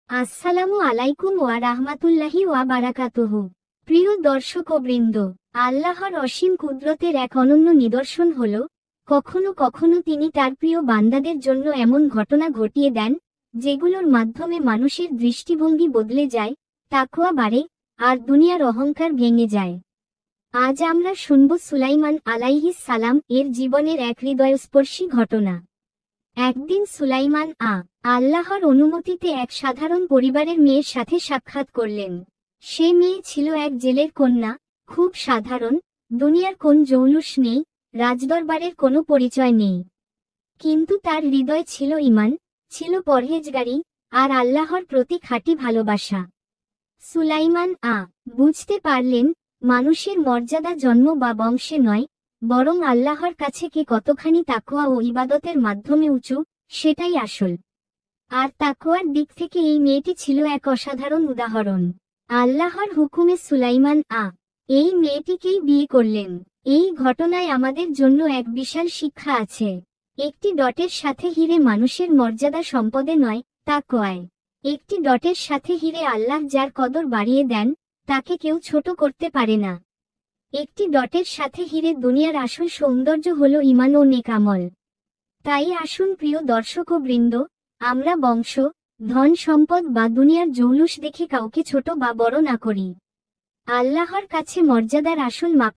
আসসালামু আলাইকুম ওয়া রাহমাতুল্লাহি ওয়া বারাকাতুহু। প্রিয় দর্শকবৃন্দ, আল্লাহর অসীম কুদরতের এক অনন্য নিদর্শন হল, কখনো কখনো তিনি তার প্রিয় বান্দাদের জন্য এমন ঘটনা ঘটিয়ে দেন, যেগুলোর মাধ্যমে মানুষের দৃষ্টিভঙ্গি বদলে যায়, তাকওয়া বাড়ে, আর দুনিয়ার অহংকার ভেঙে যায়। আজ আমরা শুনব সুলাইমান আলাইহিস সালাম এর জীবনের এক হৃদয়স্পর্শী ঘটনা। একদিন সুলাইমান আল্লাহর অনুমতিতে এক সাধারণ পরিবারের মেয়ের সাথে সাক্ষাৎ করলেন। সে মেয়ে ছিল এক জেলের কন্যা, খুব সাধারণ, দুনিয়ার কোন জৌলুস নেই, রাজদরবারের কোনো পরিচয় নেই। কিন্তু তার হৃদয় ছিল ঈমান, ছিল পরহেজগারি, আর আল্লাহর প্রতি খাঁটি ভালোবাসা। সুলাইমান বুঝতে পারলেন, মানুষের মর্যাদা জন্ম বা বংশে নয়, বরং আল্লাহর কাছে কে কতখানি তাকওয়া ও ইবাদতের মাধ্যমে উঁচু, সেটাই আসল। আর তাকওয়ার দিক থেকে এই মেয়েটি ছিল এক অসাধারণ উদাহরণ। আল্লাহর হুকুমে সুলাইমান এই মেয়েটিকেই বিয়ে করলেন। এই ঘটনায় আমাদের জন্য এক বিশাল শিক্ষা আছে। একটি ডটের সাথে হিরে মানুষের মর্যাদা সম্পদে নয়, তাকওয়ায়। একটি ডটের সাথে হিরে আল্লাহ যার কদর বাড়িয়ে দেন, তাকে কেউ ছোট করতে পারে না। একটি ডটের সাথে হিরে দুনিয়ার আসল সৌন্দর্য হল ঈমান ও নেক আমল। তাই আসুন প্রিয় দর্শকবৃন্দ, আমরা বংশ, ধন সম্পদ বা দুনিয়ার জৌলুস দেখে কাউকে ছোট বা বড় না করি। আল্লাহর কাছে মর্যাদার আসল মাপ